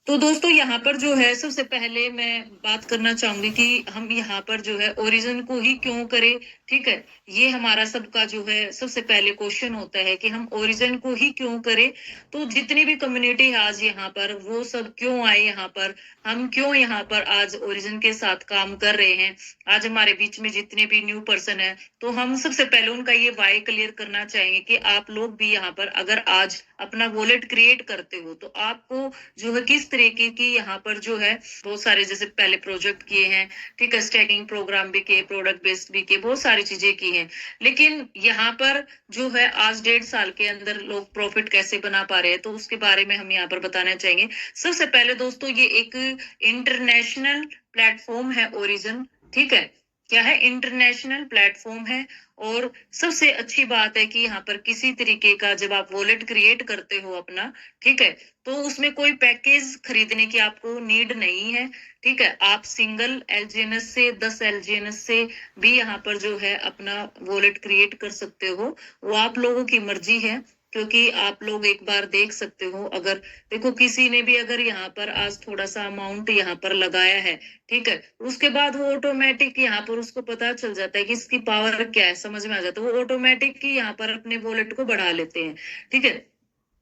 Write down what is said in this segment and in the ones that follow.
तो दोस्तों यहाँ पर जो है सबसे पहले मैं बात करना चाहूंगी कि हम यहाँ पर जो है ओरिजिन को ही क्यों करें। ठीक है, ये हमारा सबका जो है सबसे पहले क्वेश्चन होता है कि हम ओरिजिन को ही क्यों करें। तो जितनी भी कम्युनिटी है आज यहाँ पर वो सब क्यों आए यहाँ पर, हम क्यों यहाँ पर आज ओरिजिन के साथ काम कर रहे हैं। आज हमारे बीच में जितने भी न्यू पर्सन है तो हम सबसे पहले उनका ये वाई क्लियर करना चाहेंगे कि आप लोग भी यहाँ पर अगर आज अपना वॉलेट क्रिएट करते हो तो आपको जो है किस तरीके की यहाँ पर जो है बहुत सारे जैसे पहले प्रोजेक्ट किए हैं। ठीक है, स्टैकिंग प्रोग्राम भी किए, प्रोडक्ट बेस्ड भी किए, बहुत सारी चीजें की हैं। लेकिन यहाँ पर जो है आज 1.5 साल के अंदर लोग प्रॉफिट कैसे बना पा रहे हैं तो उसके बारे में हम यहाँ पर बताना चाहेंगे। सबसे पहले दोस्तों ये एक इंटरनेशनल प्लेटफॉर्म है ओरिजिन। ठीक है, क्या है, इंटरनेशनल प्लेटफॉर्म है। और सबसे अच्छी बात है कि यहाँ पर किसी तरीके का जब आप वॉलेट क्रिएट करते हो अपना, ठीक है, तो उसमें कोई पैकेज खरीदने की आपको नीड नहीं है। ठीक है, आप सिंगल एलजीएनएस से 10 एलजीएनएस से भी यहाँ पर जो है अपना वॉलेट क्रिएट कर सकते हो। वो आप लोगों की मर्जी है, क्योंकि आप लोग एक बार देख सकते हो। अगर देखो किसी ने भी अगर यहाँ पर आज थोड़ा सा अमाउंट यहाँ पर लगाया है, ठीक है, उसके बाद वो ऑटोमेटिक यहाँ पर उसको पता चल जाता है कि इसकी पावर क्या है, समझ में आ जाता है, वो ऑटोमेटिक ही यहाँ पर अपने वॉलेट को बढ़ा लेते हैं। ठीक है,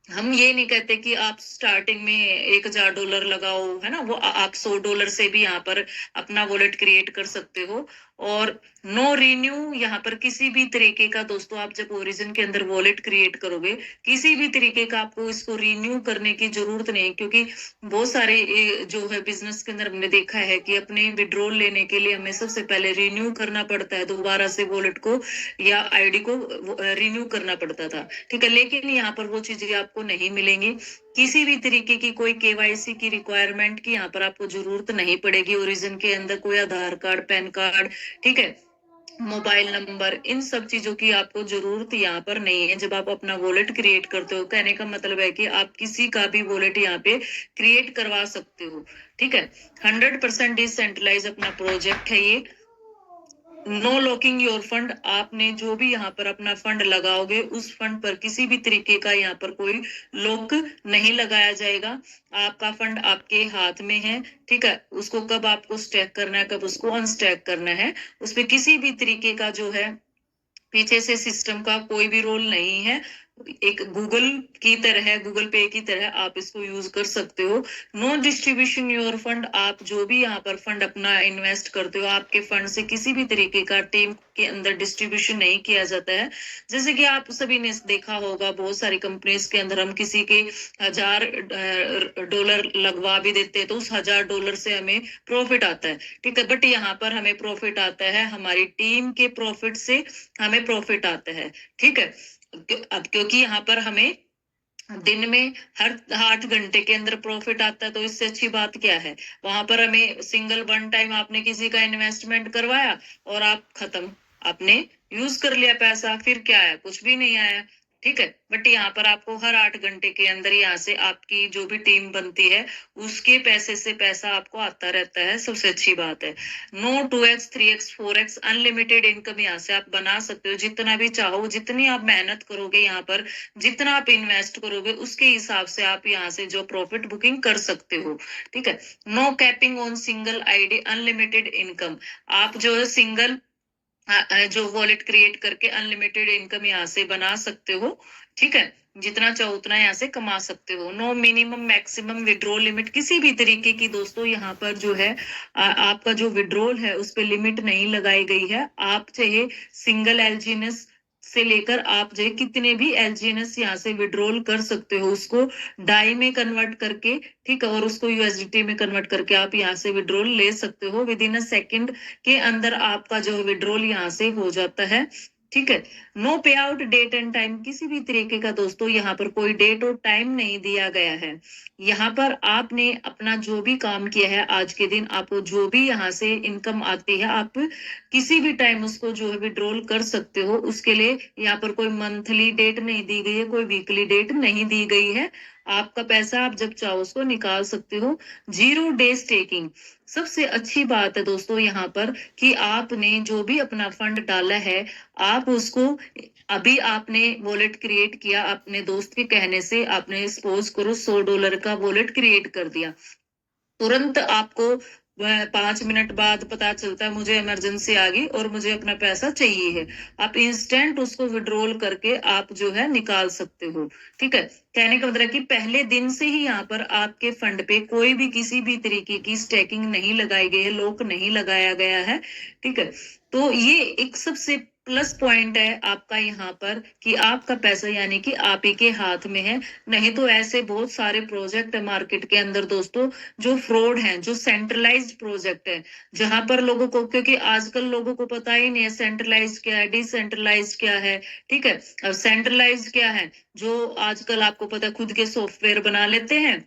हम ये नहीं कहते कि आप स्टार्टिंग में $1,000 लगाओ, है ना, वो आप $100 से भी यहाँ पर अपना वॉलेट क्रिएट कर सकते हो। और नो रिन्यू यहाँ पर किसी भी तरीके का दोस्तों, आप जब ओरिजिन के अंदर वॉलेट क्रिएट करोगे किसी भी तरीके का आपको इसको रिन्यू करने की जरूरत नहीं, क्योंकि बहुत सारे जो है बिजनेस के अंदर हमने देखा है कि अपने विड्रॉल लेने के लिए हमें सबसे पहले रिन्यू करना पड़ता है, दोबारा से वॉलेट को या आईडी को रिन्यू करना पड़ता था। ठीक है, लेकिन यहाँ पर वो चीजें आपको नहीं मिलेंगी। किसी भी तरीके की कोई केवाईसी की रिक्वायरमेंट की यहाँ पर आपको जरूरत नहीं पड़ेगी। ओरिजिन के अंदर कोई आधार कार्ड, पैन कार्ड, ठीक है, मोबाइल नंबर, इन सब चीजों की आपको जरूरत यहाँ पर नहीं है। जब आप अपना वॉलेट क्रिएट करते हो, कहने का मतलब है कि आप किसी का भी वॉलेट यहाँ पे क्रिएट करवा सकते हो। ठीक है, 100% डिसेंट्रलाइज अपना प्रोजेक्ट है ये। नो लॉकिंग योर फंड, आपने जो भी यहाँ पर अपना फंड लगाओगे उस फंड पर किसी भी तरीके का यहाँ पर कोई लॉक नहीं लगाया जाएगा। आपका फंड आपके हाथ में है। ठीक है, उसको कब आपको स्टैक करना है, कब उसको अनस्टैक करना है, उसपे किसी भी तरीके का जो है पीछे से सिस्टम का कोई भी रोल नहीं है। एक गूगल की तरह, गूगल पे की तरह आप इसको यूज कर सकते हो। नो डिस्ट्रीब्यूशन योर फंड, आप जो भी यहाँ पर फंड अपना इन्वेस्ट करते हो आपके फंड से किसी भी तरीके का टीम के अंदर डिस्ट्रीब्यूशन नहीं किया जाता है। जैसे कि आप सभी ने देखा होगा बहुत सारी कंपनीज के अंदर हम किसी के $1,000 लगवा भी देते हैं तो उस $1,000 से हमें प्रॉफिट आता है। ठीक है, बट यहाँ पर हमें प्रॉफिट आता है हमारी टीम के प्रॉफिट से, हमें प्रॉफिट आता है। ठीक है, अब क्योंकि यहाँ पर हमें दिन में हर 8 घंटे के अंदर प्रॉफिट आता है तो इससे अच्छी बात क्या है। वहां पर हमें सिंगल वन टाइम आपने किसी का इन्वेस्टमेंट करवाया और आप खत्म, आपने यूज कर लिया पैसा, फिर क्या आया, कुछ भी नहीं आया। ठीक है, बट यहाँ पर आपको हर 8 घंटे के अंदर यहाँ से आपकी जो भी टीम बनती है उसके पैसे से पैसा आपको आता रहता है, सबसे अच्छी बात है। No 2x 3x 4x unlimited income यहाँ से आप बना सकते हो, जितना भी चाहो, जितनी आप मेहनत करोगे यहाँ पर, जितना आप इन्वेस्ट करोगे उसके हिसाब से आप यहाँ से जो प्रॉफिट बुकिंग कर सकते हो। ठीक है, no capping on single ID unlimited income, आप जो है सिंगल जो वॉलेट क्रिएट करके अनलिमिटेड इनकम यहाँ से बना सकते हो। ठीक है, जितना चाहो उतना यहाँ से कमा सकते हो। No minimum maximum withdrawal limit, किसी भी तरीके की दोस्तों यहाँ पर जो है आपका जो विड्रॉल है उस पर लिमिट नहीं लगाई गई है। आप चाहे सिंगल एलजीएनएस से लेकर आप जो कितने भी एलजीएनएस यहाँ से विड्रॉल कर सकते हो, उसको डाई में कन्वर्ट करके, ठीक है, और उसको यूएसडीटी में कन्वर्ट करके आप यहाँ से विड्रॉल ले सकते हो। विद इन अ सेकेंड के अंदर आपका जो विड्रॉल यहाँ से हो जाता है। ठीक है, नो पे आउट डेट एंड टाइम, किसी भी तरीके का दोस्तों यहाँ पर कोई डेट और टाइम नहीं दिया गया है। यहाँ पर आपने अपना जो भी काम किया है आज के दिन, आपको जो भी यहाँ से इनकम आती है आप किसी भी टाइम उसको जो है विड्रॉल कर सकते हो। उसके लिए यहाँ पर कोई मंथली डेट नहीं दी गई है, कोई वीकली डेट नहीं दी गई है। आपका पैसा आप जब चाहो उसको निकाल सकते हो। 0 डे स्टेकिंग सबसे अच्छी बात है दोस्तों यहाँ पर, कि आपने जो भी अपना फंड डाला है, आप उसको अभी आपने वॉलेट क्रिएट किया अपने दोस्त के कहने से, आपने सपोज करो $100 का वॉलेट क्रिएट कर दिया, तुरंत आपको 5 मिनट बाद पता चलता है मुझे इमरजेंसी आ गई और मुझे अपना पैसा चाहिए है, आप इंस्टेंट उसको विड्रॉल करके आप जो है निकाल सकते हो। ठीक है, कहने का मतलब कि पहले दिन से ही यहाँ पर आपके फंड पे कोई भी किसी भी तरीके की स्टैकिंग नहीं लगाई गई है, लॉक नहीं लगाया गया है। ठीक है, तो ये एक सबसे प्लस पॉइंट है आपका यहाँ पर, कि आपका पैसा यानी कि आप ही के हाथ में है। नहीं तो ऐसे बहुत सारे प्रोजेक्ट है मार्केट के अंदर दोस्तों जो फ्रॉड हैं, जो सेंट्रलाइज्ड प्रोजेक्ट है, जहां पर लोगों को, क्योंकि आजकल लोगों को पता ही नहीं है सेंट्रलाइज क्या है, डिसेंट्रलाइज क्या है। ठीक है, अब सेंट्रलाइज क्या है, जो आजकल आपको पता है खुद के सॉफ्टवेयर बना लेते हैं,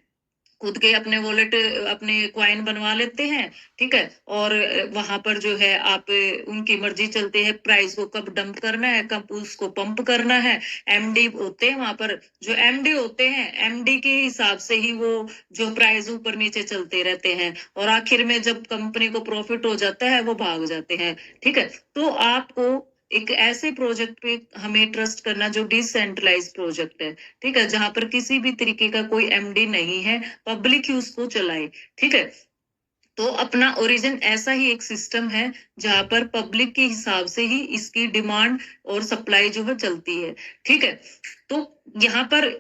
खुद के अपने वॉलेट अपने क्वाइन बनवा लेते हैं। ठीक है, और वहां पर जो है आप उनकी मर्जी चलते हैं, प्राइस को कब डंप करना है, कब उसको पंप करना है। एमडी होते हैं वहां पर, जो एमडी होते हैं, एमडी के हिसाब से ही वो जो प्राइस ऊपर नीचे चलते रहते हैं, और आखिर में जब कंपनी को प्रॉफिट हो जाता है वो भाग जाते हैं। ठीक है, तो आपको एक ऐसे प्रोजेक्ट पे हमें ट्रस्ट करना जो डिसेंट्रलाइज प्रोजेक्ट है। ठीक है, जहां पर किसी भी तरीके का कोई एमडी नहीं है, पब्लिक ही उसको चलाए। ठीक है, तो अपना ओरिजिन ऐसा ही एक सिस्टम है जहां पर पब्लिक के हिसाब से ही इसकी डिमांड और सप्लाई जो है चलती है। ठीक है, तो यहाँ पर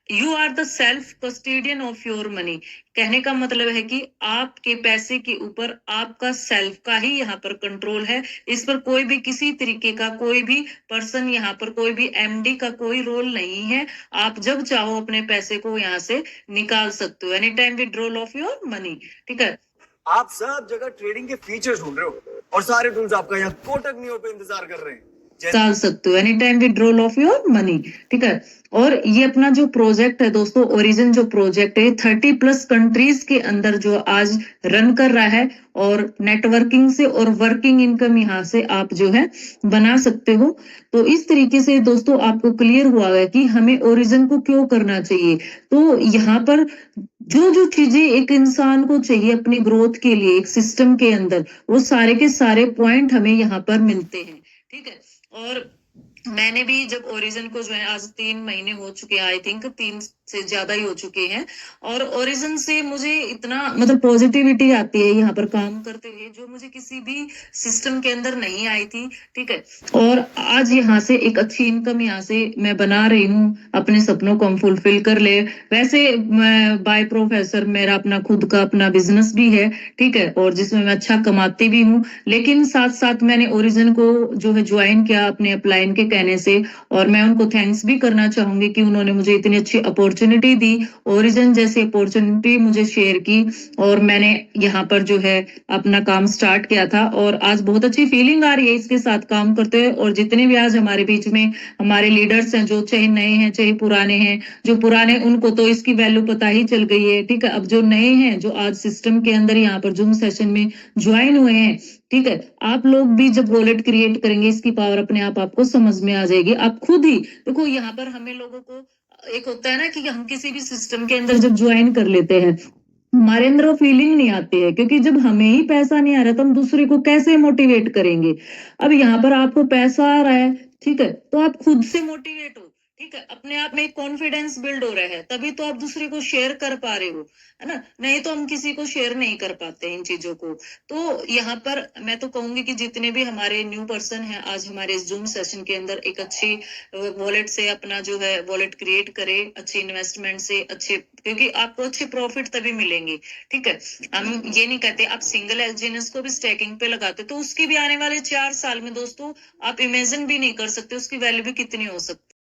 you are the self custodian of your money, कहने का मतलब है कि आपके पैसे के ऊपर आपका सेल्फ का ही यहाँ पर कंट्रोल है। इस पर कोई भी किसी तरीके का कोई भी पर्सन, यहाँ पर कोई भी एमडी का कोई रोल नहीं है। आप जब चाहो अपने पैसे को यहाँ से निकाल सकते हो, any time withdrawal of your money. ठीक है, आप सब जगह ट्रेडिंग के फीचर्स ढूंढ रहे हो और सारे टूल्स आपका यहाँ कोटक न्यू पे इंतजार कर रहे हैं। निकाल सकते हो any time withdrawal of your money. ठीक है, और ये अपना जो प्रोजेक्ट है दोस्तों, ओरिजिन जो प्रोजेक्ट है 30+ कंट्रीज के अंदर जो आज रन कर रहा है, और नेटवर्किंग से और वर्किंग इनकम यहाँ से आप जो है बना सकते हो। तो इस तरीके से दोस्तों आपको क्लियर हुआ है कि हमें ओरिजिन को क्यों करना चाहिए। तो यहाँ पर जो जो चीजें एक इंसान को चाहिए अपनी ग्रोथ के लिए एक सिस्टम के अंदर, वो सारे के सारे पॉइंट हमें यहाँ पर मिलते हैं। ठीक है, और मैंने भी जब ओरिजिन को जो है, आज 3 महीने हो चुके हैं, आई थिंक 3 से ज्यादा ही हो चुके हैं, और ओरिजिन से मुझे इतना मतलब पॉजिटिविटी आती है यहाँ पर काम करते हुए, जो मुझे किसी भी सिस्टम के अंदर नहीं आई थी। ठीक है, और आज यहाँ से एक अच्छी इनकम यहाँ से मैं बना रही हूँ, अपने सपनों को हम फुलफिल कर ले। वैसे मैं बाय प्रोफेसर मेरा अपना खुद का अपना बिजनेस भी है। ठीक है, और जिसमें मैं अच्छा कमाती भी हूँ, लेकिन साथ साथ मैंने ओरिजिन को जो है ज्वाइन किया अपने अपलाइन के कहने से, और मैं उनको थैंक्स भी करना चाहूंगी कि उन्होंने मुझे इतनी अच्छी अपॉर्चुनिटी दी, ओरिजिन जैसी अपॉर्चुनिटी मुझे शेयर की, और मैंने यहाँ पर जो है अपना काम स्टार्ट किया था, और आज बहुत अच्छी फीलिंग आ रही है इसके साथ काम करते हुए। और जितने भी आज हमारे बीच में हमारे लीडर्स हैं, जो चाहे नए हैं चाहे पुराने हैं, जो पुराने उनको तो इसकी वैल्यू पता ही चल गई है। ठीक है, अब जो नए हैं, जो आज सिस्टम के अंदर यहाँ पर जूम सेशन में ज्वाइन हुए हैं, ठीक है, आप लोग भी जब वॉलेट क्रिएट करेंगे, इसकी पावर अपने आप आपको समझ में आ जाएगी। आप खुद ही देखो, यहाँ पर हमें लोगों को एक होता है ना कि हम किसी भी सिस्टम के अंदर जब ज्वाइन कर लेते हैं, हमारे अंदर वो फीलिंग नहीं आती है, क्योंकि जब हमें ही पैसा नहीं आ रहा तो हम दूसरे को कैसे मोटिवेट करेंगे। अब यहाँ पर आपको पैसा आ रहा है, ठीक है, तो आप खुद से मोटिवेट हो। ठीक है, अपने आप में एक कॉन्फिडेंस बिल्ड हो रहा है, तभी तो आप दूसरे को शेयर कर पा रहे हो, है ना। नहीं तो हम किसी को शेयर नहीं कर पाते इन चीजों को। तो यहाँ पर मैं तो कहूंगी कि जितने भी हमारे न्यू पर्सन हैं, आज हमारे इस जूम सेशन के अंदर एक अच्छी वॉलेट से अपना जो है वॉलेट क्रिएट करे, अच्छी इन्वेस्टमेंट से अच्छे, क्योंकि आपको अच्छे प्रॉफिट तभी मिलेंगे। ठीक है, हम ये नहीं कहते आप सिंगल एलजीएनएस को भी स्टैकिंग पे लगाते तो उसकी भी आने वाले 4 साल में दोस्तों आप इमेजिन भी नहीं कर सकते उसकी वैल्यू भी कितनी हो सकती है।